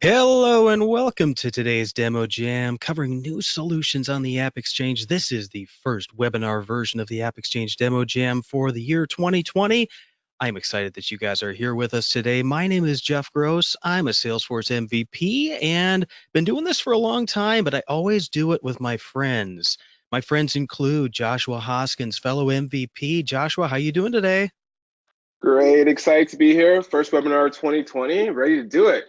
Hello and welcome to today's Demo Jam, covering new solutions on the AppExchange. This is the first webinar version of the AppExchange Demo Jam for the year 2020. I'm excited that you guys are here with us today. My name is Jeff Gross. I'm a Salesforce MVP and been doing this for a long time, but I always do it with my friends. My friends include Joshua Hoskins, fellow MVP. Joshua, how you doing today? Great, excited to be here. First webinar of 2020, ready to do it.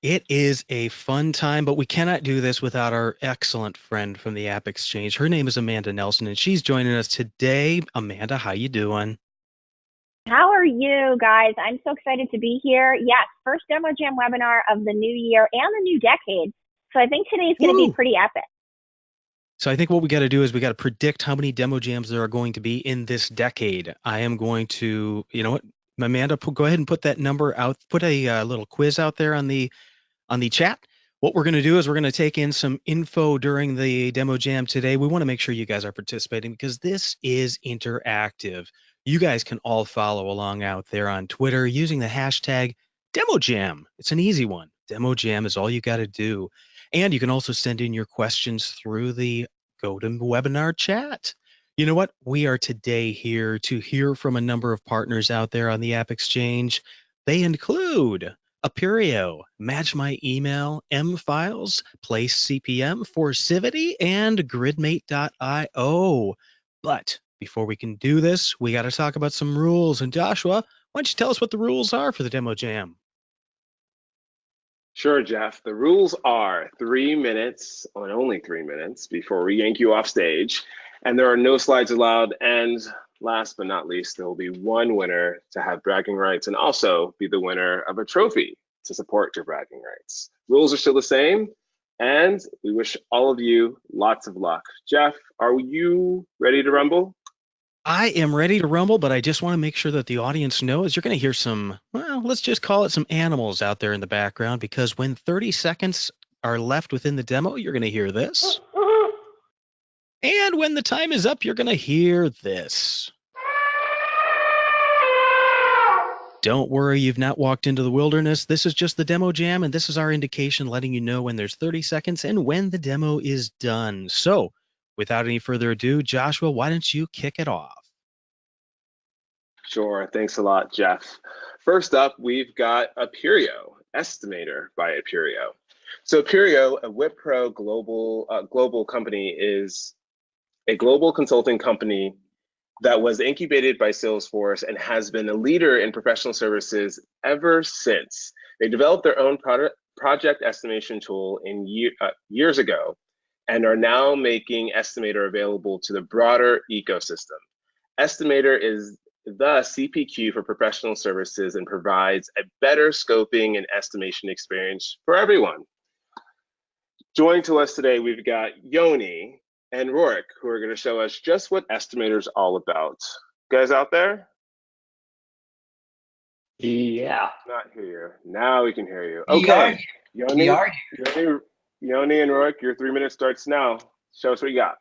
It is a fun time, but we cannot do this without our excellent friend from the AppExchange. Her name is Amanda Nelson, and she's joining us today. Amanda, how you doing? How are you guys? I'm so excited to be here. Yes, first Demo Jam webinar of the new year and the new decade. So I think today's going to be pretty epic. So I think what we got to do is we got to predict how many demo jams there are going to be in this decade. I am going to, you know what, Amanda, go ahead and put that number out. Put a little quiz out there on the chat. What we're going to do is we're going to take in some info during the demo jam today. We want to make sure you guys are participating because this is interactive. You guys can all follow along out there on Twitter using the hashtag DemoJam. It's an easy one. Demo Jam is all you got to do. And you can also send in your questions through the GoToWebinar chat. You know what? We are today here to hear from a number of partners out there on the AppExchange. They include Appirio, Match My Email, MFiles, Place CPM, Forcivity, and GridMate.io. But before we can do this, we got to talk about some rules. And Joshua, why don't you tell us what the rules are for the Demo Jam? Sure, Jeff. The rules are 3 minutes, and only 3 minutes, before we yank you off stage. And there are no slides allowed. And last but not least, there will be one winner to have bragging rights and also be the winner of a trophy to support your bragging rights. Rules are still the same, and we wish all of you lots of luck. Jeff, are you ready to rumble? I am ready to rumble, but I just want to make sure that the audience knows you're going to hear some, well, let's just call it some animals out there in the background, because when 30 seconds are left within the demo, you're going to hear this. And when the time is up, you're going to hear this. Don't worry, you've not walked into the wilderness. This is just the demo jam, and this is our indication letting you know when there's 30 seconds and when the demo is done. So, without any further ado, Joshua, why don't you kick it off? Sure, thanks a lot, Jeff. First up, we've got Appirio, Estimator by Appirio. So Appirio, a Wipro global company, is a global consulting company that was incubated by Salesforce and has been a leader in professional services ever since. They developed their own project estimation tool years ago and are now making Estimator available to the broader ecosystem. Estimator is the CPQ for professional services and provides a better scoping and estimation experience for everyone. Joining to us today, we've got Yoni and Rorik, who are going to show us just what Estimator's all about. Guys out there? Yeah. Not hear you. Now we can hear you. Okay. Yoni and Rorik, your 3 minutes starts now. Show us what you got.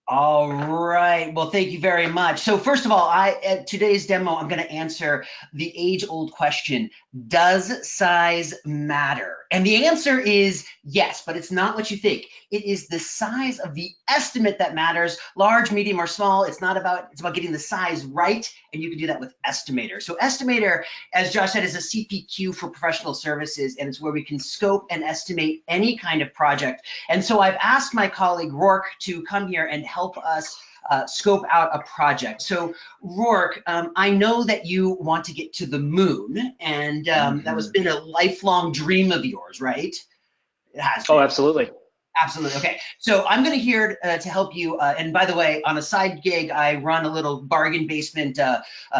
All right. Well, thank you very much. So first of all, at today's demo, I'm going to answer the age-old question, does size matter? And the answer is yes, but it's not what you think. It is the size of the estimate that matters, large, medium, or small. It's about getting the size right, and you can do that with Estimator. So Estimator, as Josh said, is a CPQ for professional services, and it's where we can scope and estimate any kind of project. And so I've asked my colleague Rorik to come here and help us scope out a project. So Rorik, I know that you want to get to the moon, and that has been a lifelong dream of yours, right? It has been. Oh, absolutely. Absolutely. Okay. So I'm going to here to help you. And by the way, on a side gig, I run a little bargain basement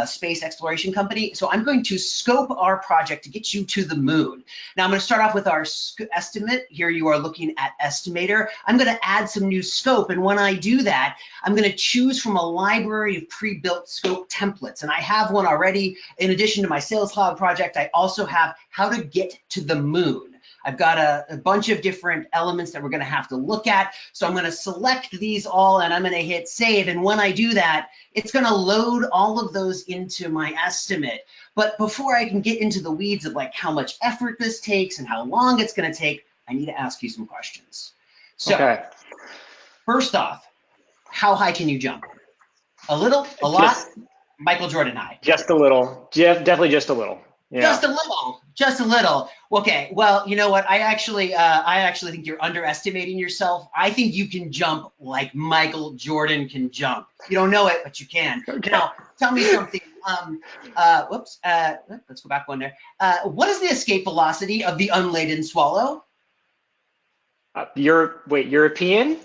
space exploration company. So I'm going to scope our project to get you to the moon. Now I'm going to start off with our estimate. Here you are looking at Estimator. I'm going to add some new scope. And when I do that, I'm going to choose from a library of pre-built scope templates. And I have one already. In addition to my Sales Cloud project, I also have how to get to the moon. I've got a bunch of different elements that we're going to have to look at. So I'm going to select these all and I'm going to hit save. And when I do that, it's going to load all of those into my estimate. But before I can get into the weeds of like how much effort this takes and how long it's going to take, I need to ask you some questions. So first off, how high can you jump? A little, a lot? Michael Jordan high. Just a little. Definitely just a little. Yeah. Just a little. Just a little. Okay. Well, you know what? I actually think you're underestimating yourself. I think you can jump like Michael Jordan can jump. You don't know it, but you can. Okay. Now, tell me something. Let's go back one there. What is the escape velocity of the unladen swallow? European?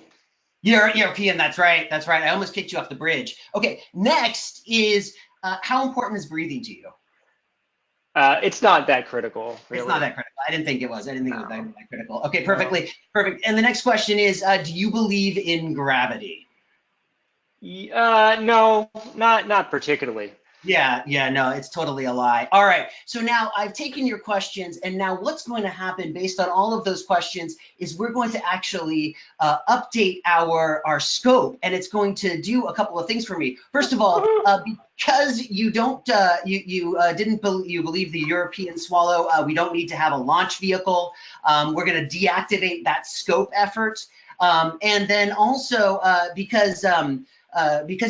European, that's right. That's right. I almost kicked you off the bridge. Okay, next is how important is breathing to you? It's not that critical, really. It's not that critical. I didn't think it was. I didn't think it was that critical. Okay, perfect. And the next question is, do you believe in gravity? No, not particularly. Yeah, no, it's totally a lie. All right, so now I've taken your questions, and now what's going to happen based on all of those questions is we're going to actually update our scope, and it's going to do a couple of things for me. First of all, because you don't you believe the European swallow, we don't need to have a launch vehicle. We're going to deactivate that scope effort, and then also because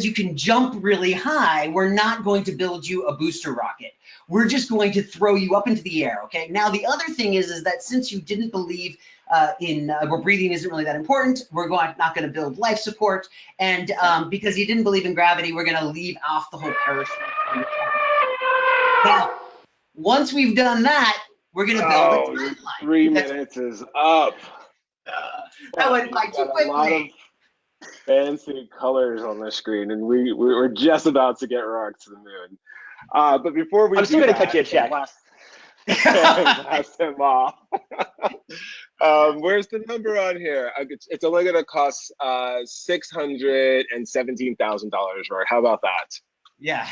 you can jump really high, we're not going to build you a booster rocket. We're just going to throw you up into the air, okay? Now, the other thing is that since you didn't believe where breathing isn't really that important, we're not going to build life support. And because you didn't believe in gravity, we're going to leave off the whole parachute. Now, once we've done that, we're going to build a timeline. 3 minutes is up. That went by too quickly. Fancy colors on the screen, and we're just about to get rocked to the moon. But before we I'm still going to cut you a check. Blast him off. Where's the number on here? It's only going to cost $617,000, right? How about that? Yeah.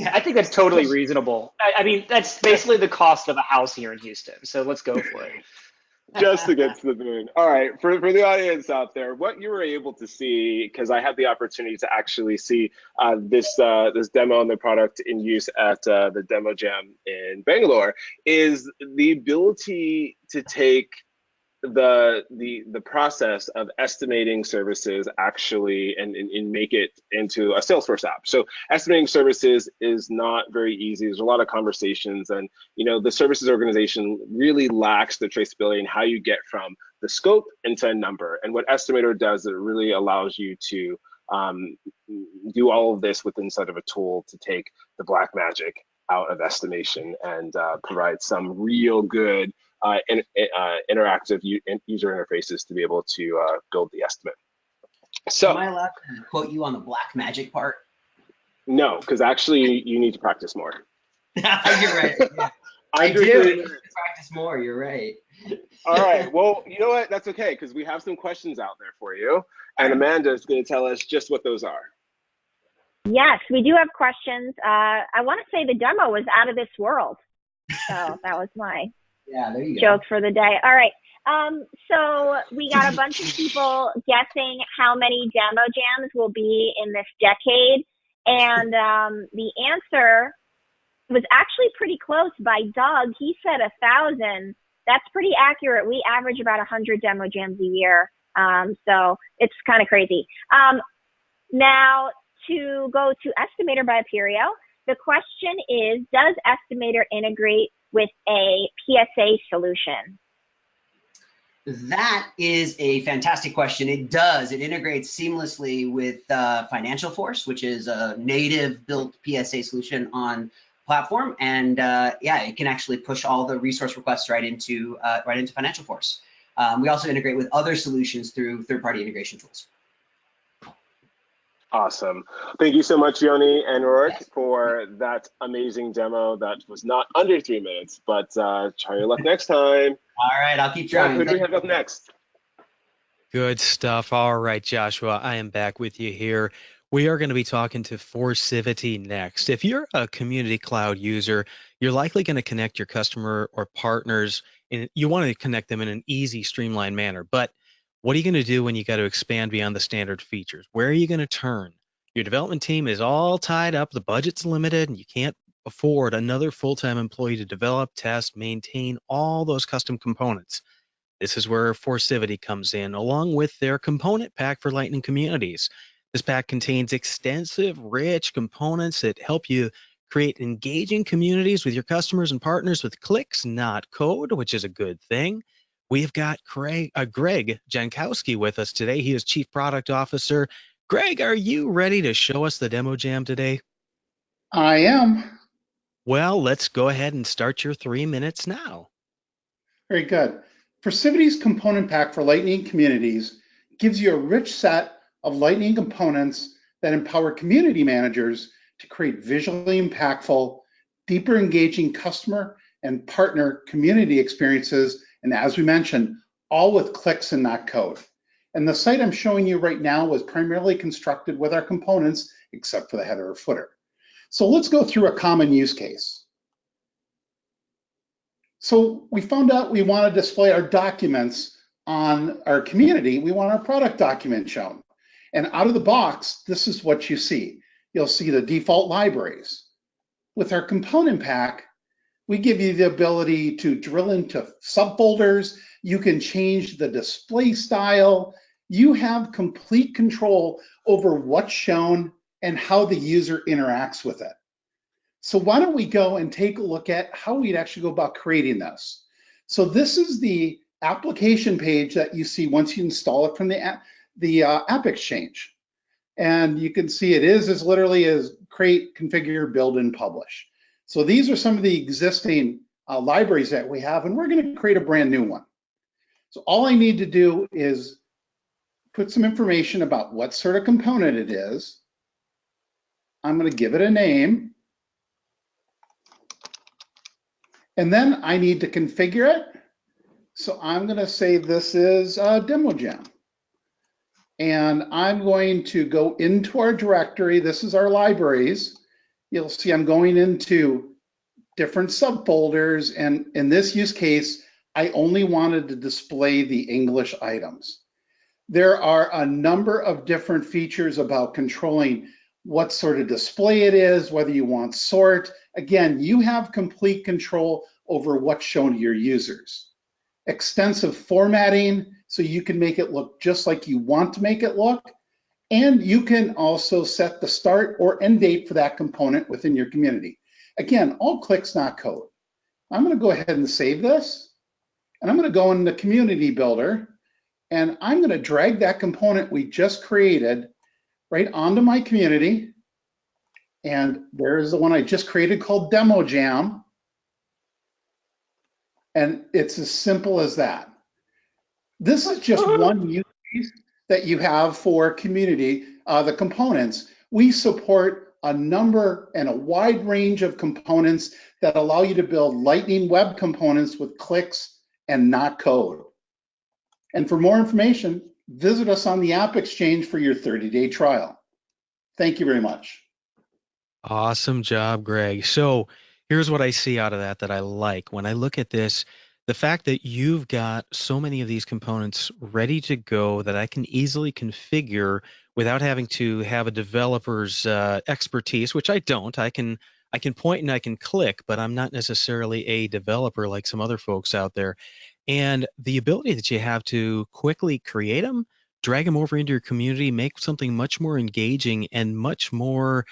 I think that's totally reasonable. I mean, that's basically the cost of a house here in Houston. So let's go for it. Just to get to the moon. All right, for the audience out there, what you were able to see, because I had the opportunity to actually see this demo and the product in use at the Demo Jam in Bangalore, is the ability to take the process of estimating services actually and make it into a Salesforce app. So estimating services is not very easy. There's a lot of conversations, and the services organization really lacks the traceability in how you get from the scope into a number. And what Estimator does, it really allows you to do all of this within inside of a tool to take the black magic out of estimation and provide some real good interactive user interfaces to be able to build the estimate. So, am I allowed to quote you on the black magic part? No, because actually you need to practice more. You're right. Yeah. I do. You need to practice more. You're right. All right. Well, you know what? That's okay, because we have some questions out there for you, and Amanda is going to tell us just what those are. Yes, we do have questions. I want to say the demo was out of this world. So that was my there you joke for the day. All right. So we got a bunch of people guessing how many demo jams will be in this decade. And the answer was actually pretty close by Doug. He said 1,000. That's pretty accurate. We average about 100 demo jams a year. So it's kind of crazy. Now, to go to Estimator by Appirio, the question is, does Estimator integrate with a PSA solution? That is a fantastic question. It does. It integrates seamlessly with Financial Force, which is a native built PSA solution on platform. And it can actually push all the resource requests right into Financial Force. We also integrate with other solutions through third-party integration tools. Awesome. Thank you so much, Yoni and Rourke, for that amazing demo. That was not under 3 minutes, but try your luck next time. All right, I'll keep trying. Who do we have up next? Good stuff. All right, Joshua, I am back with you here. We are going to be talking to Forcivity next. If you're a community cloud user, you're likely going to connect your customer or partners and you want to connect them in an easy, streamlined manner. But what are you going to do when you got to expand beyond the standard features? Where are you going to turn? Your development team is all tied up, the budget's limited, and you can't afford another full-time employee to develop, test, maintain all those custom components. This is where Forcivity comes in, along with their component pack for Lightning communities. This pack contains extensive, rich components that help you create engaging communities with your customers and partners with clicks, not code, which is a good thing. We've got Greg Jankowski with us today. He is Chief Product Officer. Greg, are you ready to show us the demo jam today? I am. Well, let's go ahead and start your 3 minutes now. Very good. Forcivity's component pack for Lightning communities gives you a rich set of Lightning components that empower community managers to create visually impactful, deeper engaging customer and partner community experiences, and as we mentioned, all with clicks and not code. And the site I'm showing you right now was primarily constructed with our components, except for the header or footer. So let's go through a common use case. So we found out we want to display our documents on our community. We want our product document shown. And out of the box, this is what you see. You'll see the default libraries. With our component pack, we give you the ability to drill into subfolders. You can change the display style. You have complete control over what's shown and how the user interacts with it. So why don't we go and take a look at how we'd actually go about creating this. So this is the application page that you see once you install it from the AppExchange. And you can see it is as literally as create, configure, build, and publish. So these are some of the existing libraries that we have, and we're going to create a brand new one. So all I need to do is put some information about what sort of component it is. I'm going to give it a name. And then I need to configure it. So I'm going to say this is a demo jam. And I'm going to go into our directory. This is our libraries. You'll see I'm going into different subfolders. And in this use case, I only wanted to display the English items. There are a number of different features about controlling what sort of display it is, whether you want sort. Again, you have complete control over what's shown to your users. Extensive formatting, so you can make it look just like you want to make it look. And you can also set the start or end date for that component within your community. Again, all clicks, not code. I'm going to go ahead and save this. And I'm going to go in the community builder. And I'm going to drag that component we just created right onto my community. And there's the one I just created called Demo Jam. And it's as simple as that. This is just one use case that you have for community, the components. We support a number and a wide range of components that allow you to build Lightning web components with clicks and not code. And for more information, visit us on the AppExchange for your 30-day trial. Thank you very much. Awesome job, Greg. So here's what I see out of that I like. When I look at this, the fact that you've got so many of these components ready to go that I can easily configure without having to have a developer's expertise, which I don't. I can point and I can click, but I'm not necessarily a developer like some other folks out there. And the ability that you have to quickly create them, drag them over into your community, make something much more engaging and much more,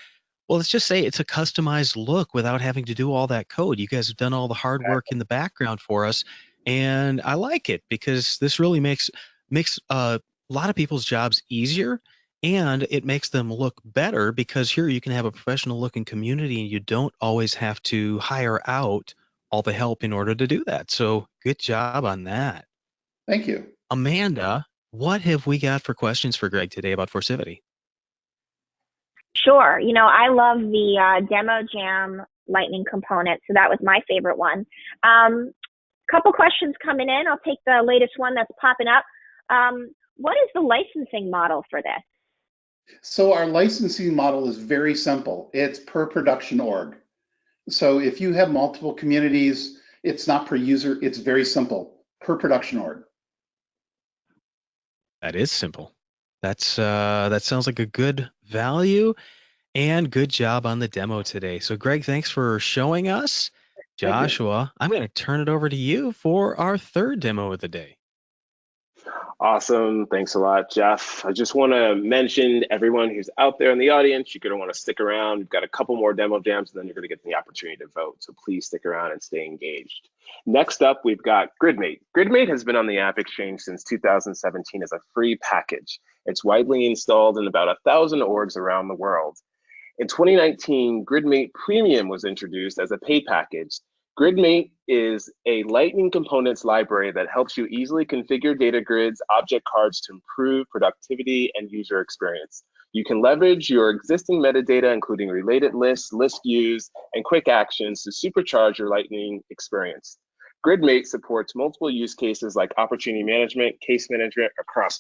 well, let's just say it's a customized look without having to do all that code. You guys have done all the hard work in the background for us, and I like it because this really makes a lot of people's jobs easier, and it makes them look better because here you can have a professional looking community and you don't always have to hire out all the help in order to do that. So good job on that. Thank you. Amanda, what have we got for questions for Greg today about Forcivity? Sure. You know, I love the Demo Jam Lightning component, so that was my favorite one. Couple questions coming in. I'll take the latest one that's popping up. What is the licensing model for this? So our licensing model is very simple. It's per production org. So if you have multiple communities, It's not per user, it's very simple, per production org. That is simple. That sounds like a good value and good job on the demo today. So Greg, thanks for showing us. Thank you. Joshua, I'm going to turn it over to you for our third demo of the day. Awesome. Thanks a lot, Jeff. I just want to mention everyone who's out there in the audience, you're going to want to stick around. We've got a couple more demo jams, and then you're going to get the opportunity to vote. So please stick around and stay engaged. Next up, we've got GridMate. GridMate has been on the AppExchange since 2017 as a free package. It's widely installed in about 1,000 orgs around the world. In 2019, GridMate Premium was introduced as a paid package. GridMate is a Lightning Components library that helps you easily configure data grids, object cards to improve productivity and user experience. You can leverage your existing metadata, including related lists, list views, and quick actions to supercharge your Lightning experience. GridMate supports multiple use cases like opportunity management, case management across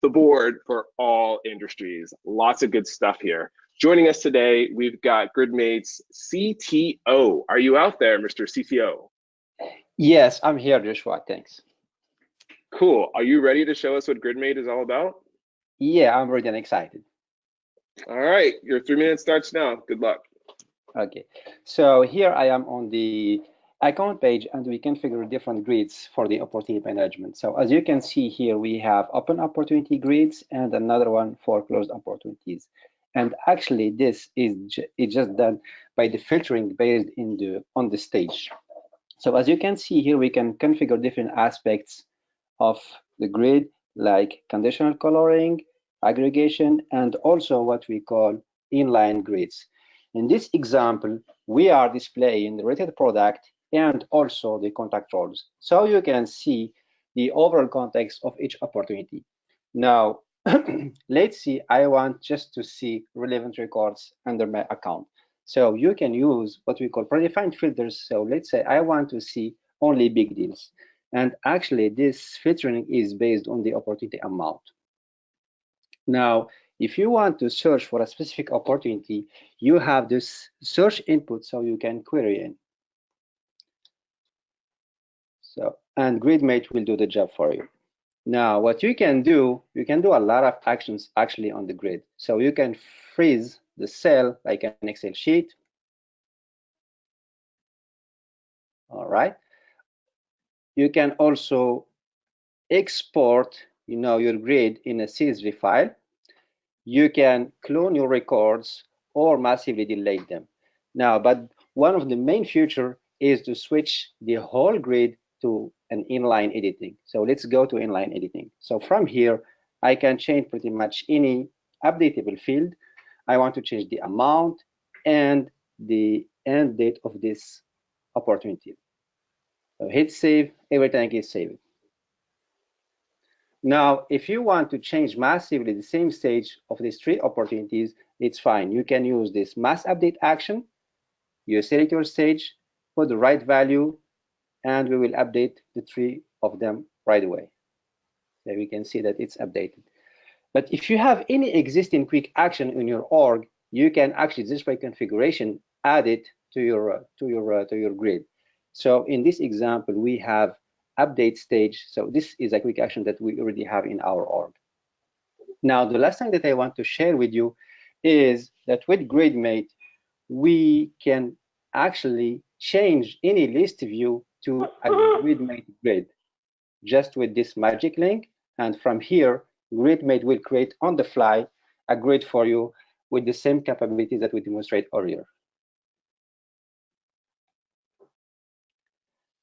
the board for all industries. Lots of good stuff here. Joining us today, we've got GridMate's CTO. Are you out there, Mr. CTO? Yes, I'm here, Joshua. Thanks. Cool. Are you ready to show us what GridMate is all about? Yeah, I'm ready and excited. All right, your 3 minutes starts now. Good luck. Okay, so here I am on the account page, and we configure different grids for the opportunity management. So as you can see here, we have open opportunity grids and another one for closed opportunities. And actually, this is just done by the filtering based on the stage. So as you can see here, we can configure different aspects of the grid, like conditional coloring, aggregation, and also what we call inline grids. In this example, we are displaying the rated product and also the contact roles. So you can see the overall context of each opportunity. Now, let's see, I want just to see relevant records under my account. So you can use what we call predefined filters. So let's say I want to see only big deals. And actually, this filtering is based on the opportunity amount. Now, if you want to search for a specific opportunity, you have this search input, so you can query in. So, and GridMate will do the job for you. Now, what you can do a lot of actions actually on the grid. So you can freeze the cell like an Excel sheet. All right. You can also export, your grid in a CSV file. You can clone your records or massively delete them. Now, but one of the main features is to switch the whole grid to an inline editing. So let's go to inline editing. So from here, I can change pretty much any updatable field. I want to change the amount and the end date of this opportunity. So hit save, everything is saved. Now, if you want to change massively the same stage of these three opportunities, it's fine. You can use this mass update action. You select your stage, put the right value, and we will update the three of them right away. So we can see that it's updated. But if you have any existing quick action in your org, you can actually just by configuration add it to your grid. So in this example, we have update stage. So this is a quick action that we already have in our org. Now, the last thing that I want to share with you is that with GridMate, we can actually change any list view to a GridMate grid just with this magic link. And from here, GridMate will create on the fly a grid for you with the same capabilities that we demonstrated earlier.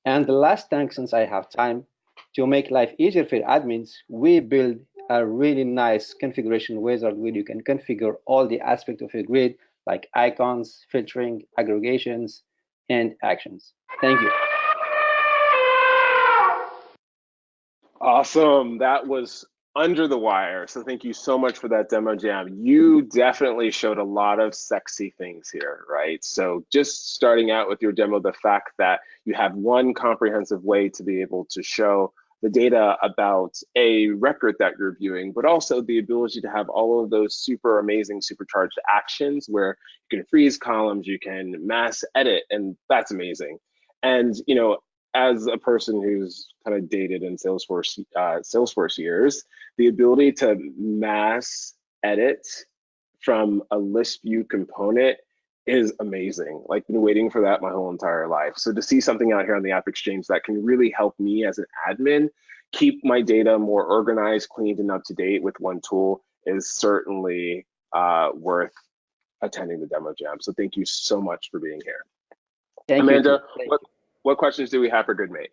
And the last thing, since I have time, to make life easier for admins, we build a really nice configuration wizard where you can configure all the aspects of your grid, like icons, filtering, aggregations, and actions. Thank you. Awesome. That was under the wire. So thank you so much for that demo jam. You definitely showed a lot of sexy things here, right? So just starting out with your demo, the fact that you have one comprehensive way to be able to show the data about a record that you're viewing, but also the ability to have all of those super amazing supercharged actions where you can freeze columns, you can mass edit, and that's amazing. And as a person who's kind of dated in Salesforce years, the ability to mass edit from a list view component is amazing. Like, been waiting for that my whole entire life. So to see something out here on the AppExchange that can really help me as an admin keep my data more organized, cleaned, and up to date with one tool is certainly worth attending the demo jam. So thank you so much for being here. Thank Amanda, you. what questions do we have for GridMate?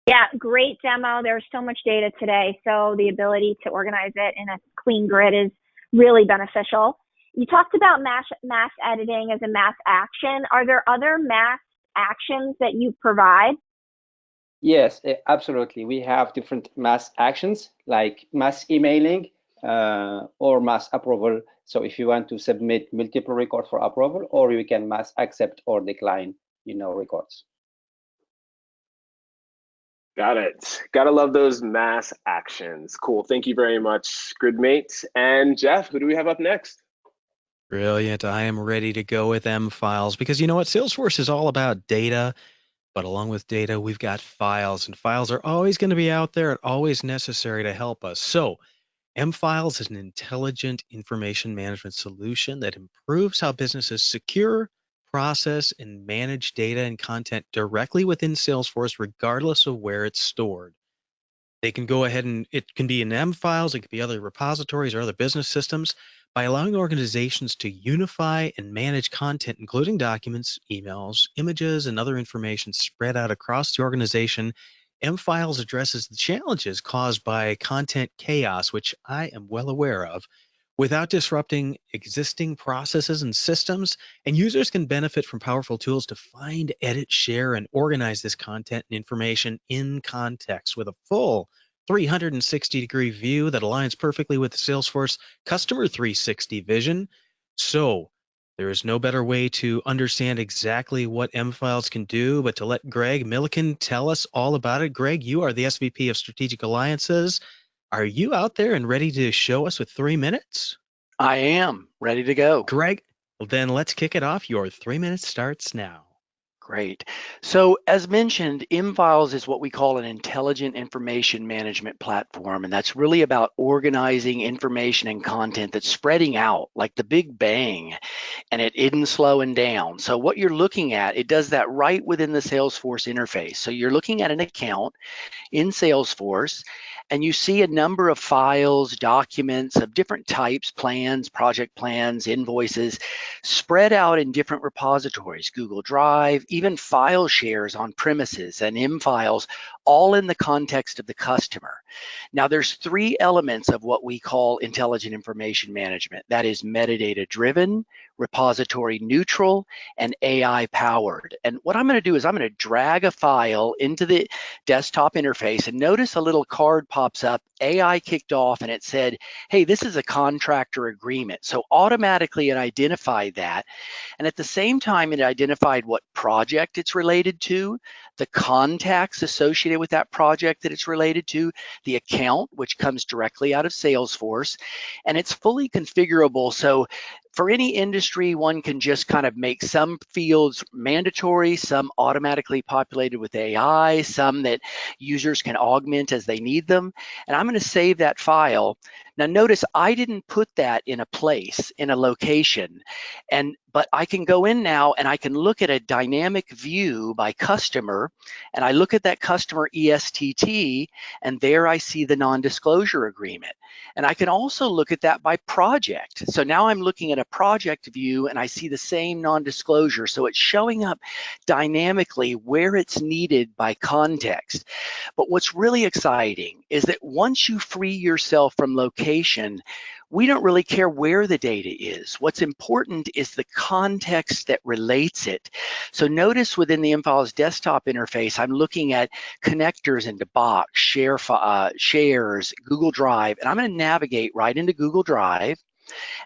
Yeah, great demo. There's so much data today, so the ability to organize it in a clean grid is really beneficial. You talked about mass editing as a mass action. Are there other mass actions that you provide? Yes, absolutely. We have different mass actions like mass emailing or mass approval. So if you want to submit multiple records for approval, or you can mass accept or decline, records. Got it. Gotta love those mass actions. Cool. Thank you very much, GridMate. And Jeff, who do we have up next? Brilliant. I am ready to go with MFiles because you know what? Salesforce is all about data, but along with data, we've got files, and files are always going to be out there and always necessary to help us. So MFiles is an intelligent information management solution that improves how businesses secure, process, and manage data and content directly within Salesforce, regardless of where it's stored. They can go ahead and it can be in MFiles, it could be other repositories or other business systems. By allowing organizations to unify and manage content, including documents, emails, images, and other information spread out across the organization, MFiles addresses the challenges caused by content chaos, which I am well aware of, without disrupting existing processes and systems. And users can benefit from powerful tools to find, edit, share, and organize this content and information in context with a full 360-degree view that aligns perfectly with the Salesforce Customer 360 vision. So there is no better way to understand exactly what MFiles can do, but to let Greg Milliken tell us all about it. Greg, you are the SVP of Strategic Alliances. Are you out there and ready to show us with 3 minutes? I am ready to go. Greg, well then let's kick it off. Your 3 minutes starts now. Great. So as mentioned, MFiles is what we call an intelligent information management platform, and that's really about organizing information and content that's spreading out like the Big Bang, and it isn't slowing down. So what you're looking at, it does that right within the Salesforce interface. So you're looking at an account in Salesforce, and you see a number of files, documents of different types, plans, project plans, invoices, spread out in different repositories, Google Drive, even file shares on premises and MFiles, all in the context of the customer. Now there's 3 elements of what we call intelligent information management. That is metadata driven, repository neutral, and AI powered. And what I'm going to do is I'm going to drag a file into the desktop interface, and notice a little card pops up, AI kicked off, and it said, hey, this is a contractor agreement. So automatically it identified that. And at the same time, it identified what project it's related to, the contacts associated with that project that it's related to, the account, which comes directly out of Salesforce, and it's fully configurable. So for any industry, one can just kind of make some fields mandatory, some automatically populated with AI, some that users can augment as they need them. And I'm going to save that file. Now notice I didn't put that in a place, in a location, but I can go in now and I can look at a dynamic view by customer, and I look at that customer ESTT, and there I see the non-disclosure agreement. And I can also look at that by project. So now I'm looking at a project view and I see the same non-disclosure. So it's showing up dynamically where it's needed by context. But what's really exciting is that once you free yourself from location, we don't really care where the data is. What's important is the context that relates it. So notice within the MFiles desktop interface, I'm looking at connectors into Box, shares, Google Drive, and I'm going to navigate right into Google Drive,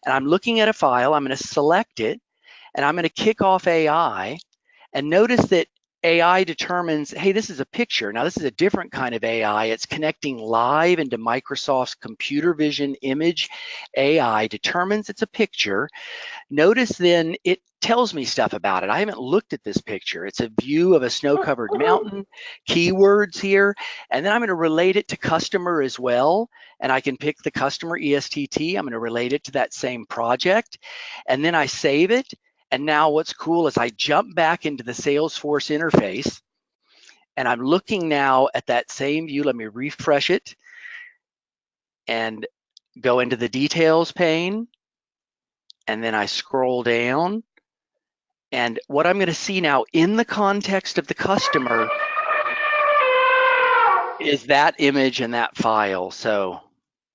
and I'm looking at a file. I'm going to select it, and I'm going to kick off AI, and notice that AI determines, hey, this is a picture. Now, this is a different kind of AI. It's connecting live into Microsoft's computer vision image AI, determines it's a picture. Notice then it tells me stuff about it. I haven't looked at this picture. It's a view of a snow-covered mountain, keywords here, and then I'm going to relate it to customer as well. And I can pick the customer ESTT. I'm going to relate it to that same project, and then I save it. And now what's cool is I jump back into the Salesforce interface, and I'm looking now at that same view. Let me refresh it and go into the details pane, and then I scroll down. And what I'm going to see now in the context of the customer is that image and that file. So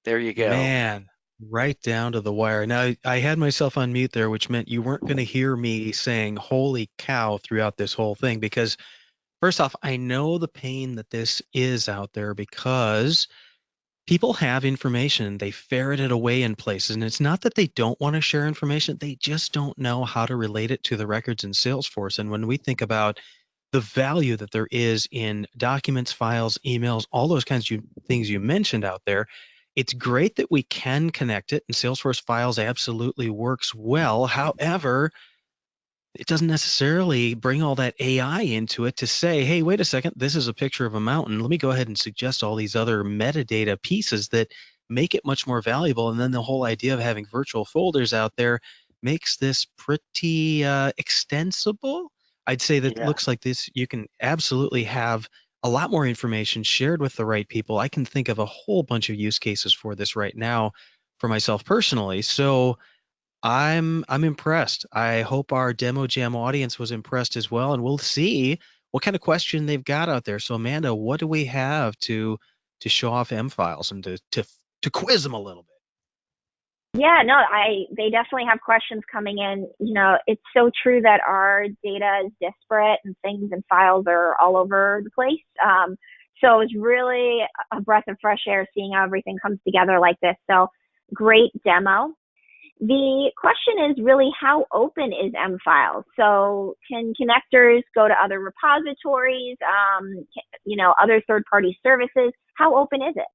there you go. Man, right down to the wire. Now, I had myself on mute there, which meant you weren't going to hear me saying "holy cow" throughout this whole thing, because first off, I know the pain that this is out there, because people have information, they ferret it away in places, and it's not that they don't want to share information, they just don't know how to relate it to the records in Salesforce. And when we think about the value that there is in documents, files, emails, all those kinds of things you mentioned out there, it's great that we can connect it, and Salesforce Files absolutely works well. However, it doesn't necessarily bring all that AI into it to say, hey, wait a second, this is a picture of a mountain. Let me go ahead and suggest all these other metadata pieces that make it much more valuable. And then the whole idea of having virtual folders out there makes this pretty extensible. I'd say that Yeah. looks like this, you can absolutely have a lot more information shared with the right people. I can think of a whole bunch of use cases for this right now for myself personally. So I'm impressed. I hope our Demo Jam audience was impressed as well, and we'll see what kind of question they've got out there. So Amanda, what do we have to show off MFiles and to quiz them a little bit? Yeah, no, they definitely have questions coming in. You know, it's so true that our data is disparate and things and files are all over the place. So it's really a breath of fresh air seeing how everything comes together like this. So great demo. The question is really, how open is MFiles? So can connectors go to other repositories, other third-party services? How open is it?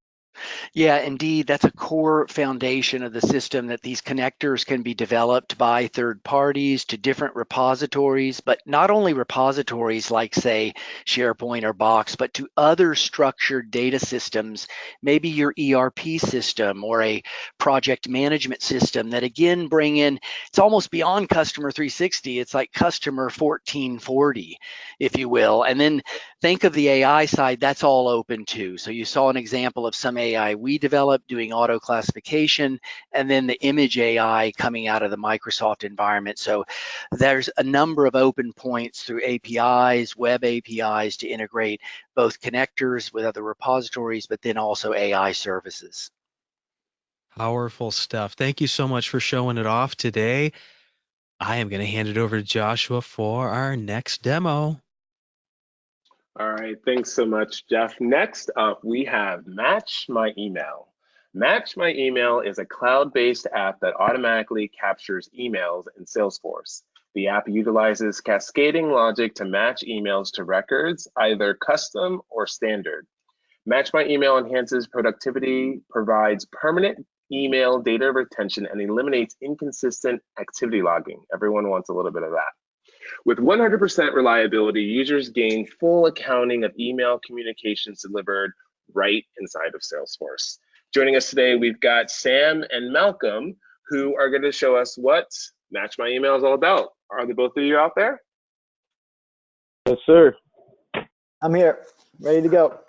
Yeah, indeed, that's a core foundation of the system, that these connectors can be developed by third parties to different repositories, but not only repositories like, say, SharePoint or Box, but to other structured data systems, maybe your ERP system or a project management system that again bring in, it's almost beyond Customer 360, it's like Customer 1440, if you will. And then think of the AI side, that's all open too. So you saw an example of some AI we developed doing auto classification, and then the image AI coming out of the Microsoft environment. So there's a number of open points through APIs, web APIs, to integrate both connectors with other repositories, but then also AI services. Powerful stuff. Thank you so much for showing it off today. I am going to hand it over to Joshua for our next demo. All right, thanks so much, Jeff. Next up, we have Match My Email. Match My Email is a cloud-based app that automatically captures emails in Salesforce. The app utilizes cascading logic to match emails to records, either custom or standard. Match My Email enhances productivity, provides permanent email data retention, and eliminates inconsistent activity logging. Everyone wants a little bit of that. With 100% reliability, users gain full accounting of email communications delivered right inside of Salesforce. Joining us today, we've got Sam and Malcolm, who are going to show us what Match My Email is all about. Are the both of you out there? Yes, sir. I'm here, ready to go.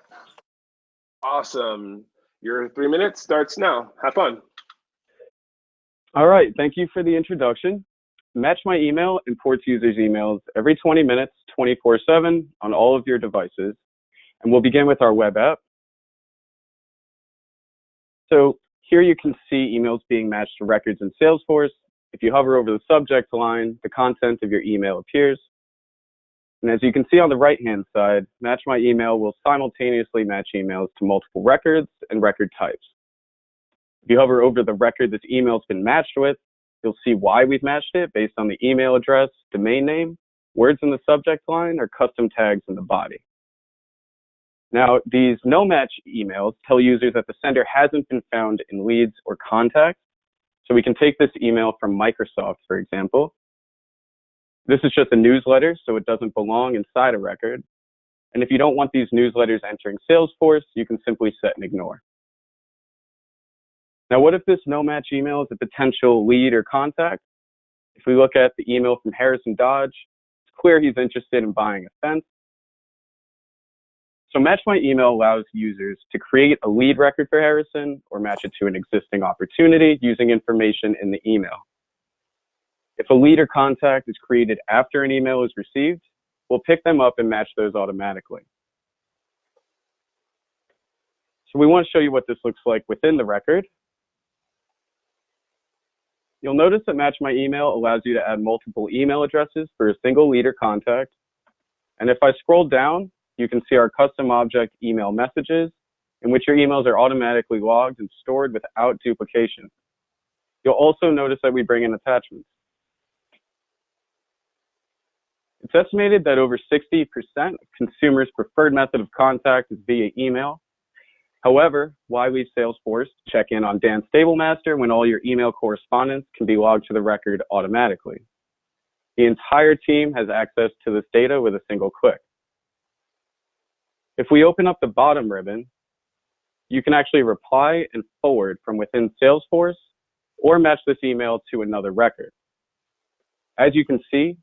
Awesome. Your 3 minutes starts now. Have fun. All right, thank you for the introduction. Match My Email imports users' emails every 20 minutes, 24/7 on all of your devices. And we'll begin with our web app. So here you can see emails being matched to records in Salesforce. If you hover over the subject line, the content of your email appears. And as you can see on the right-hand side, Match My Email will simultaneously match emails to multiple records and record types. If you hover over the record this email's been matched with, you'll see why we've matched it based on the email address, domain name, words in the subject line, or custom tags in the body. Now, these no match emails tell users that the sender hasn't been found in leads or contacts. So we can take this email from Microsoft, for example. This is just a newsletter, so it doesn't belong inside a record. And if you don't want these newsletters entering Salesforce, you can simply set and ignore. Now, what if this no match email is a potential lead or contact? If we look at the email from Harrison Dodge, it's clear he's interested in buying a fence. So Match My Email allows users to create a lead record for Harrison or match it to an existing opportunity using information in the email. If a lead or contact is created after an email is received, we'll pick them up and match those automatically. So we want to show you what this looks like within the record. You'll notice that Match My Email allows you to add multiple email addresses for a single lead or contact. And if I scroll down, you can see our custom object email messages, in which your emails are automatically logged and stored without duplication. You'll also notice that we bring in attachments. It's estimated that over 60% of consumers' preferred method of contact is via email. However, why leave Salesforce to check in on Dan Stablemaster when all your email correspondence can be logged to the record automatically? The entire team has access to this data with a single click. If we open up the bottom ribbon, you can actually reply and forward from within Salesforce or match this email to another record. As you can see,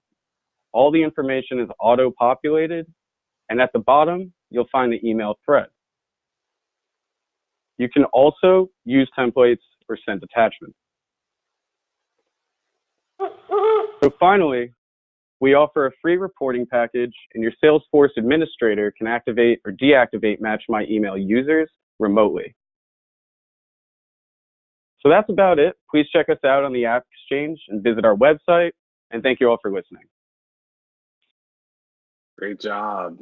all the information is auto-populated, and at the bottom, you'll find the email thread. You can also use templates or send attachments. So finally, we offer a free reporting package, and your Salesforce administrator can activate or deactivate Match My Email users remotely. So that's about it. Please check us out on the AppExchange and visit our website, and thank you all for listening. Great job.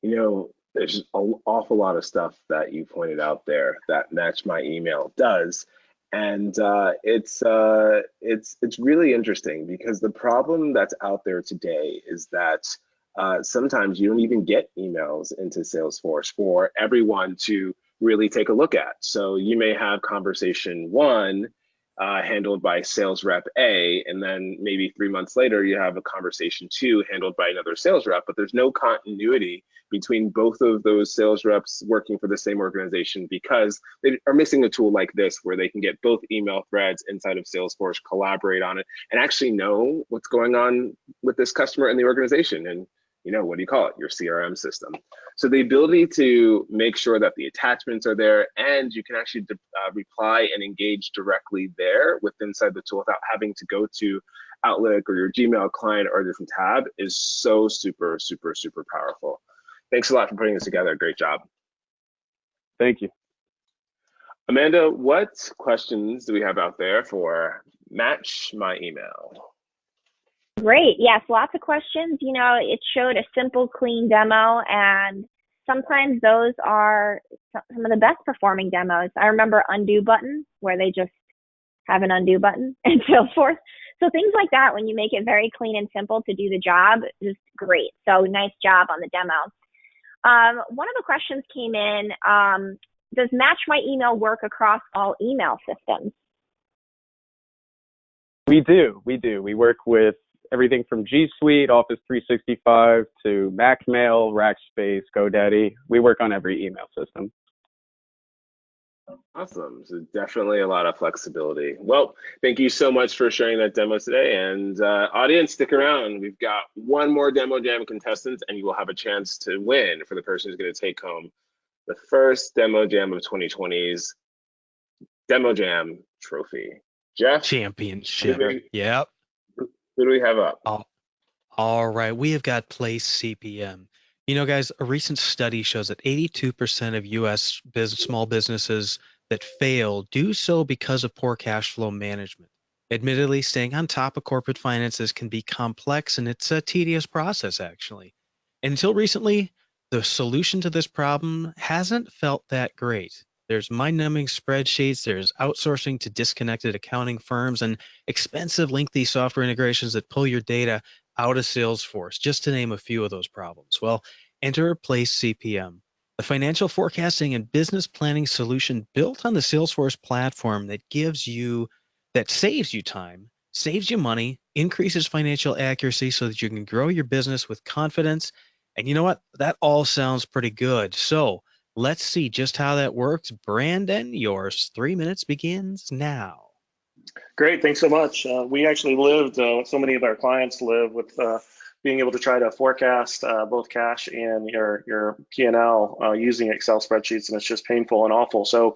You know, there's an awful lot of stuff that you pointed out there that Match My Email does. And it's really interesting because the problem that's out there today is that sometimes you don't even get emails into Salesforce for everyone to really take a look at. So you may have conversation one handled by sales rep A, and then maybe 3 months later you have a conversation two handled by another sales rep, but there's no continuity between both of those sales reps working for the same organization because they are missing a tool like this where they can get both email threads inside of Salesforce, collaborate on it, and actually know what's going on with this customer in the organization. And you know, what do you call it? Your CRM system. So the ability to make sure that the attachments are there and you can actually reply and engage directly there inside the tool without having to go to Outlook or your Gmail client or a different tab is so super, super, super powerful. Thanks a lot for putting this together. Great job. Thank you. Amanda, what questions do we have out there for Match My Email? Great. Yes, lots of questions. You know, it showed a simple, clean demo, and sometimes those are some of the best performing demos. I remember undo button, where they just have an undo button in Salesforce. So things like that, when you make it very clean and simple to do the job, is great. So nice job on the demo. One of the questions came in, does Match My Email work across all email systems? We do. We work with everything from G Suite, Office 365 to MacMail, Rackspace, GoDaddy. We work on every email system. Awesome. So definitely a lot of flexibility. Well, thank you so much for sharing that demo today. And audience, stick around. We've got one more Demo Jam contestant, and you will have a chance to win for the person who's going to take home the first Demo Jam of 2020's Demo Jam trophy. Jeff? Championship. Yep. Who do we have up? All right. We have got Place CPM. You know, guys, a recent study shows that 82% of U.S. small businesses that fail do so because of poor cash flow management. Admittedly, staying on top of corporate finances can be complex, and it's a tedious process, actually. And until recently, the solution to this problem hasn't felt that great. There's mind-numbing spreadsheets, there's outsourcing to disconnected accounting firms, and expensive, lengthy software integrations that pull your data out of Salesforce, just to name a few of those problems? Well, enter replace CPM, a financial forecasting and business planning solution built on the Salesforce platform that saves you time, saves you money, increases financial accuracy so that you can grow your business with confidence. And you know what? That all sounds pretty good. So let's see just how that works. Brandon, your 3 minutes begins now. Great, thanks so much. We actually lived, so many of our clients live with being able to try to forecast both cash and your P&L using Excel spreadsheets, and it's just painful and awful. So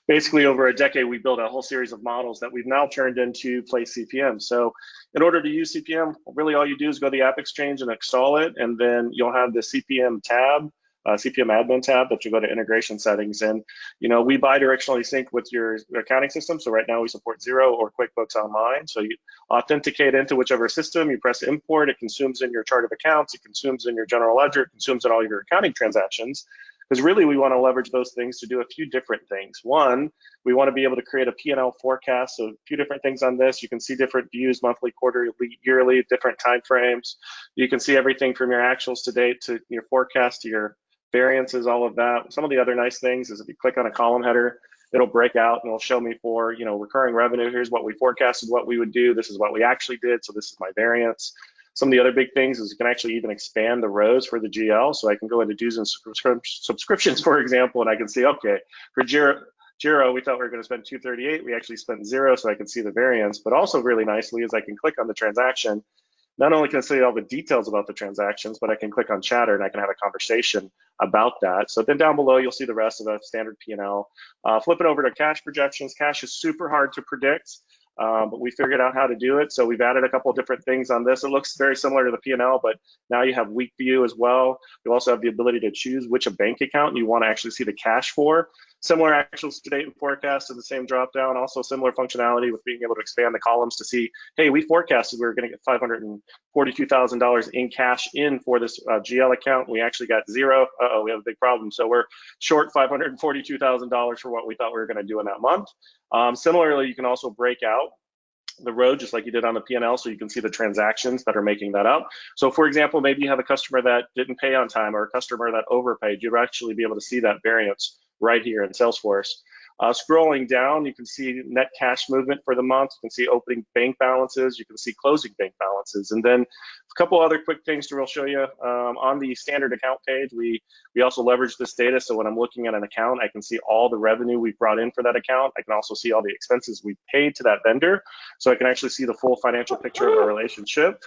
basically over a decade, we built a whole series of models that we've now turned into Place CPM. So in order to use CPM, really all you do is go to the AppExchange and install it, and then you'll have the CPM tab, CPM admin tab that you go to integration settings. And we bidirectionally sync with your accounting system. So right now we support Xero or QuickBooks Online. So you authenticate into whichever system, you press import, it consumes in your chart of accounts, it consumes in your general ledger, it consumes in all your accounting transactions. Because really we want to leverage those things to do a few different things. One, we want to be able to create a P&L forecast. So a few different things on this. You can see different views, monthly, quarterly, yearly, different time frames. You can see everything from your actuals to date to your forecast to your variances, all of that. Some of the other nice things is if you click on a column header, it'll break out and it'll show me for recurring revenue. Here's what we forecasted, what we would do. This is what we actually did. So this is my variance. Some of the other big things is you can actually even expand the rows for the GL. So I can go into dues and subscriptions, for example, and I can see, okay, for Jira, we thought we were going to spend 238. We actually spent 0, so I can see the variance. But also really nicely is I can click on the transaction. Not only can I see all the details about the transactions, but I can click on chatter and I can have a conversation about that. So then down below, you'll see the rest of the standard P&L. Flipping over to cash projections. Cash is super hard to predict, but we figured out how to do it. So we've added a couple of different things on this. It looks very similar to the P&L, but now you have week view as well. You also have the ability to choose which bank account you want to actually see the cash for. Similar actuals to date and forecast in the same drop down. Also similar functionality with being able to expand the columns to see, hey, we forecasted we were going to get $542,000 in cash in for this GL account. We actually got 0. We have a big problem. So we're short $542,000 for what we thought we were going to do in that month. Similarly, you can also break out the row just like you did on the P&L, so you can see the transactions that are making that up. So for example, maybe you have a customer that didn't pay on time or a customer that overpaid. You'll actually be able to see that variance right here in Salesforce. Scrolling down, you can see net cash movement for the month. You can see opening bank balances. You can see closing bank balances. And then a couple other quick things to show you. On the standard account page, we also leverage this data. So when I'm looking at an account, I can see all the revenue we brought in for that account. I can also see all the expenses we paid to that vendor. So I can actually see the full financial picture of our relationship.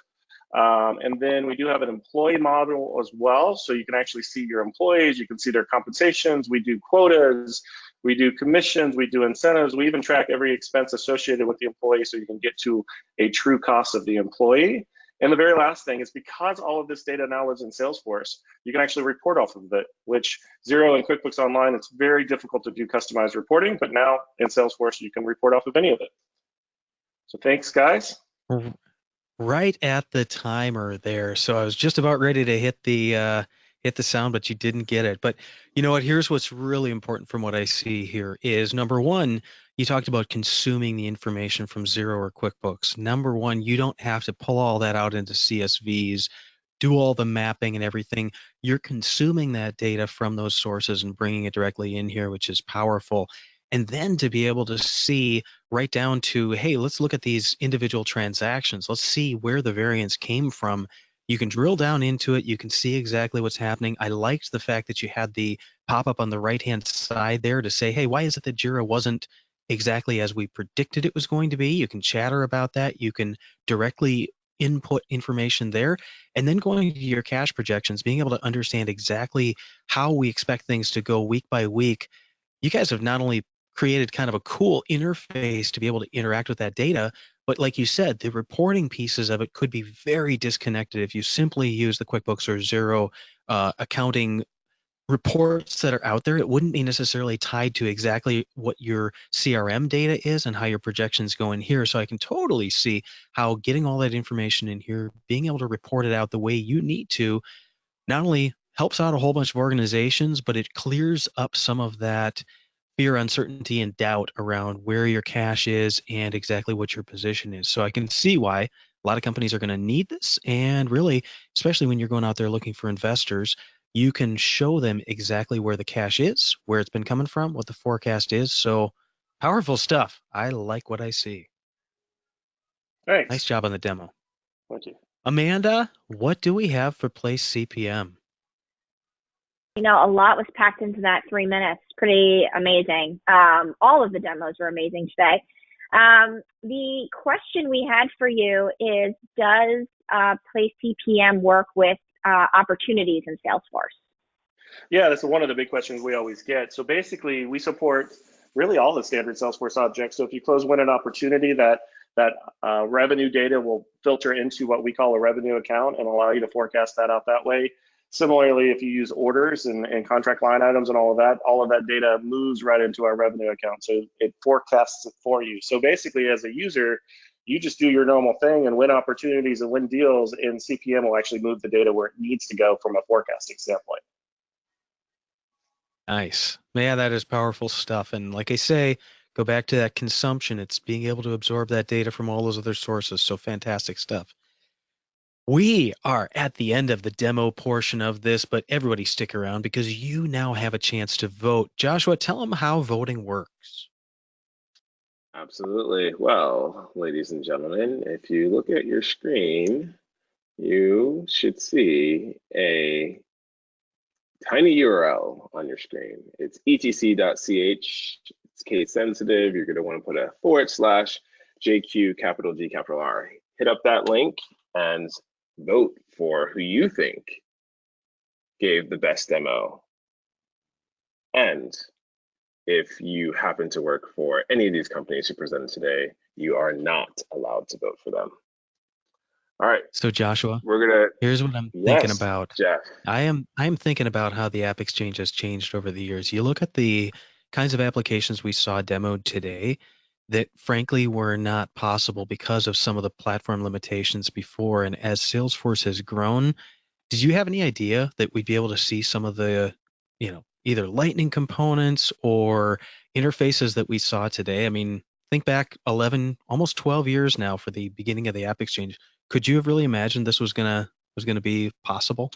And then we do have an employee model as well. So you can actually see your employees, you can see their compensations, we do quotas, we do commissions, we do incentives, we even track every expense associated with the employee so you can get to a true cost of the employee. And the very last thing is because all of this data now lives in Salesforce, you can actually report off of it, which Xero and QuickBooks Online, it's very difficult to do customized reporting, but now in Salesforce, you can report off of any of it. So thanks, guys. Right at the timer there. So I was just about ready to hit the sound, but you didn't get it. But you know what? Here's what's really important from what I see here is number one, you talked about consuming the information from Xero or QuickBooks. Number one, you don't have to pull all that out into CSVs, do all the mapping and everything. You're consuming that data from those sources and bringing it directly in here, which is powerful. And then to be able to see right down to, hey, let's look at these individual transactions. Let's see where the variance came from. You can drill down into it. You can see exactly what's happening. I liked the fact that you had the pop-up on the right-hand side there to say, hey, why is it that Jira wasn't exactly as we predicted it was going to be? You can chatter about that. You can directly input information there. And then going to your cash projections, being able to understand exactly how we expect things to go week by week. You guys have not only created kind of a cool interface to be able to interact with that data, but like you said, the reporting pieces of it could be very disconnected if you simply use the QuickBooks or Xero accounting reports that are out there. It wouldn't be necessarily tied to exactly what your CRM data is and how your projections go in here. So I can totally see how getting all that information in here, being able to report it out the way you need to, not only helps out a whole bunch of organizations, but it clears up some of that fear, uncertainty, and doubt around where your cash is and exactly what your position is. So I can see why A lot of companies are going to need this, and really, especially when you're going out there looking for investors, you can show them exactly where the cash is, where it's been coming from, what the forecast is. So powerful stuff. I like what I see. Nice Thanks. job on the demo. Thank you. Amanda, what do we have for Place CPM? You know, a lot was packed into that 3 minutes. Pretty amazing. All of the demos were amazing today. The question we had for you is, does Place CPM work with opportunities in Salesforce? Yeah, that's one of the big questions we always get. So basically, we support really all the standard Salesforce objects. So if you close win an opportunity, that revenue data will filter into what we call a revenue account and allow you to forecast that out that way. Similarly, if you use orders and contract line items and all of that data moves right into our revenue account. So it forecasts it for you. So basically, as a user, you just do your normal thing and win opportunities and win deals, and CPM will actually move the data where it needs to go from a forecasting standpoint. Nice. Yeah, that is powerful stuff. And like I say, go back to that consumption. It's being able to absorb that data from all those other sources. So fantastic stuff. We are at the end of the demo portion of this, but everybody stick around because you now have a chance to vote. Joshua, tell them how voting works. Absolutely. Well, ladies and gentlemen, if you look at your screen, you should see a tiny URL on your screen. It's etc.ch. It's case sensitive. You're going to want to put a /JQ capital G capital R. Hit up that link and vote for who you think gave the best demo. And if you happen to work for any of these companies who presented today, you are not allowed to vote for them. All right. So Joshua, here's what I'm thinking about. Jeff. I am thinking about how the AppExchange has changed over the years. You look at the kinds of applications we saw demoed today that frankly were not possible because of some of the platform limitations before. And as Salesforce has grown, did you have any idea that we'd be able to see some of the, either lightning components or interfaces that we saw today? I mean, think back 11, almost 12 years now for the beginning of the AppExchange. Could you have really imagined this was gonna be possible?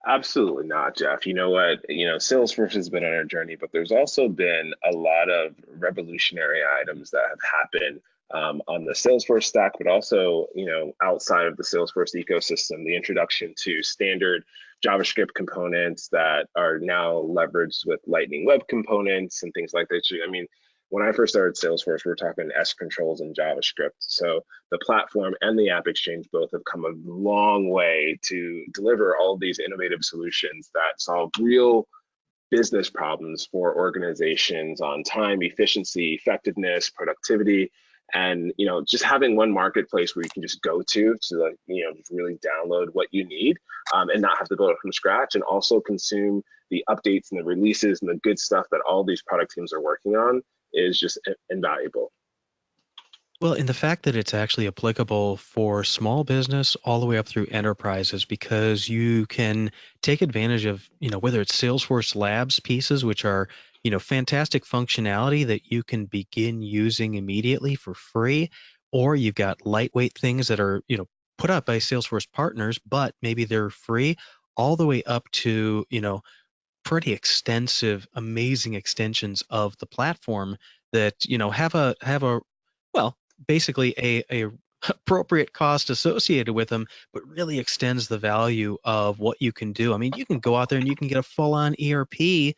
Absolutely not, Jeff. You know what? Salesforce has been on a journey, but there's also been a lot of revolutionary items that have happened on the Salesforce stack, but also, outside of the Salesforce ecosystem. The introduction to standard JavaScript components that are now leveraged with Lightning Web Components and things like that. I mean, when I first started Salesforce, we were talking S controls and JavaScript. So the platform and the AppExchange both have come a long way to deliver all of these innovative solutions that solve real business problems for organizations on time, efficiency, effectiveness, productivity, and just having one marketplace where you can just go to just really download what you need and not have to build it from scratch, and also consume the updates and the releases and the good stuff that all these product teams are working on is just invaluable. Well, and the fact that it's actually applicable for small business all the way up through enterprises, because you can take advantage of, whether it's Salesforce Labs pieces, which are, fantastic functionality that you can begin using immediately for free, or you've got lightweight things that are, put up by Salesforce partners, but maybe they're free, all the way up to, pretty extensive, amazing extensions of the platform that have a well, basically a appropriate cost associated with them, but really extends the value of what you can do. I mean, you can go out there and you can get a full-on ERP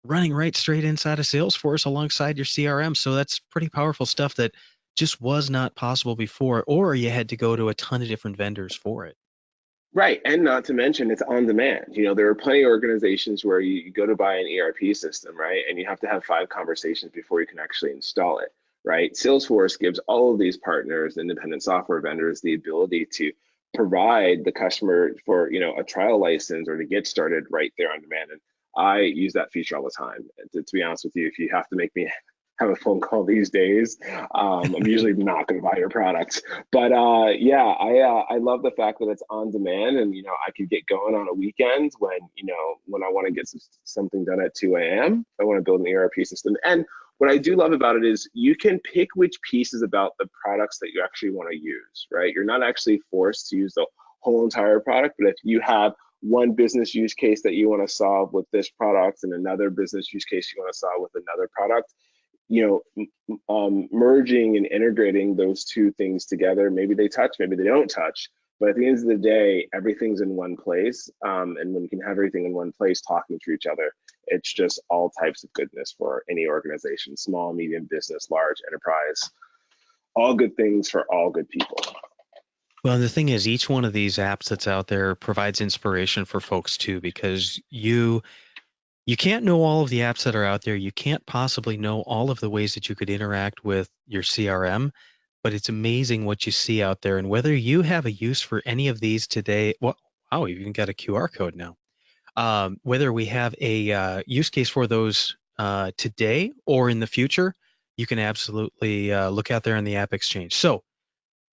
running right straight inside of Salesforce alongside your CRM. So that's pretty powerful stuff that just was not possible before, or you had to go to a ton of different vendors for it. Right, and not to mention it's on demand. There are plenty of organizations where you go to buy an ERP system, right? And you have to have 5 conversations before you can actually install it, right? Salesforce gives all of these partners, independent software vendors, the ability to provide the customer for, a trial license or to get started right there on demand. And I use that feature all the time. To be honest with you, if you have to make me have a phone call these days, I'm usually not going to buy your products. But yeah, I love the fact that it's on demand, and I could get going on a weekend when when I want to get something done at 2 a.m. I want to build an ERP system, and what I do love about it is you can pick which pieces about the products that you actually want to use, right? You're not actually forced to use the whole entire product, but if you have one business use case that you want to solve with this product and another business use case you want to solve with another product, merging and integrating those two things together, maybe they touch, maybe they don't touch, but at the end of the day, everything's in one place. And when you can have everything in one place talking to each other, it's just all types of goodness for any organization, small, medium business, large enterprise, all good things for all good people. Well, the thing is, each one of these apps that's out there provides inspiration for folks too, because you can't know all of the apps that are out there. You can't possibly know all of the ways that you could interact with your CRM, but it's amazing what you see out there. And whether you have a use for any of these today, well, wow, you even got a QR code now. Whether we have a use case for those today or in the future, you can absolutely look out there in the AppExchange. So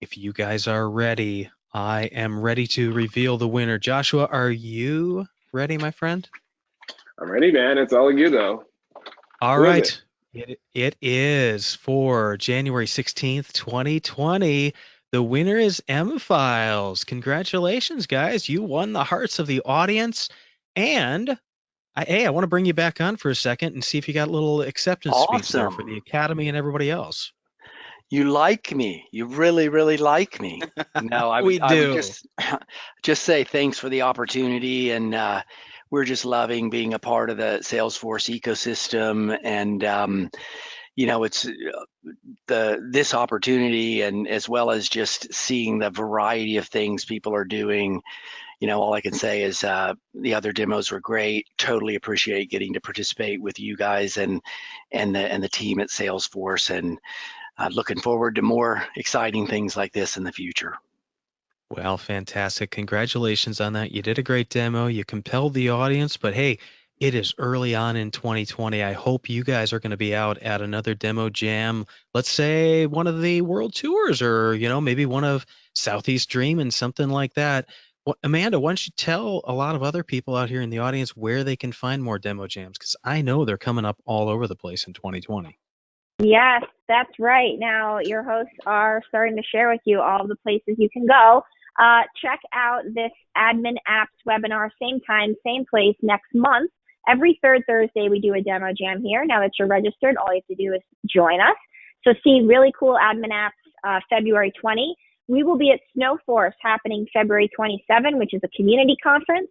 if you guys are ready, I am ready to reveal the winner. Joshua, are you ready, my friend? I'm ready, man. It's all you, though. All right. It is for January 16th, 2020. The winner is MFiles. Congratulations, guys. You won the hearts of the audience. And I want to bring you back on for a second and see if you got a little acceptance speech there for the Academy and everybody else. You like me. You really, really like me. No, I would just say thanks for the opportunity, and we're just loving being a part of the Salesforce ecosystem, and it's this opportunity, and as well as just seeing the variety of things people are doing. All I can say is the other demos were great. Totally appreciate getting to participate with you guys and the team at Salesforce, and looking forward to more exciting things like this in the future. Well, fantastic. Congratulations on that. You did a great demo. You compelled the audience, but hey, it is early on in 2020. I hope you guys are going to be out at another demo jam. Let's say one of the world tours, or, maybe one of Southeast Dream and something like that. Well, Amanda, why don't you tell a lot of other people out here in the audience where they can find more demo jams? Because I know they're coming up all over the place in 2020. Yes, that's right. Now, your hosts are starting to share with you all the places you can go. Check out this Admin Apps webinar, same time, same place, next month. Every third Thursday, we do a demo jam here. Now that you're registered, all you have to do is join us. So see really cool Admin Apps February 20. We will be at Snowforce happening February 27, which is a community conference.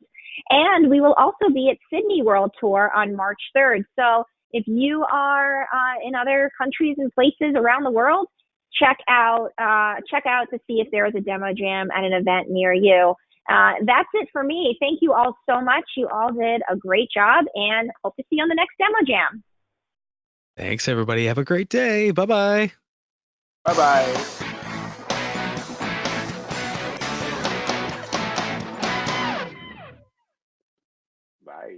And we will also be at Sydney World Tour on March 3rd. So if you are in other countries and places around the world, check out to see if there is a demo jam at an event near you. That's it for me. Thank you all so much. You all did a great job, and hope to see you on the next demo jam. Thanks, everybody. Have a great day. Bye-bye. Bye-bye. Bye.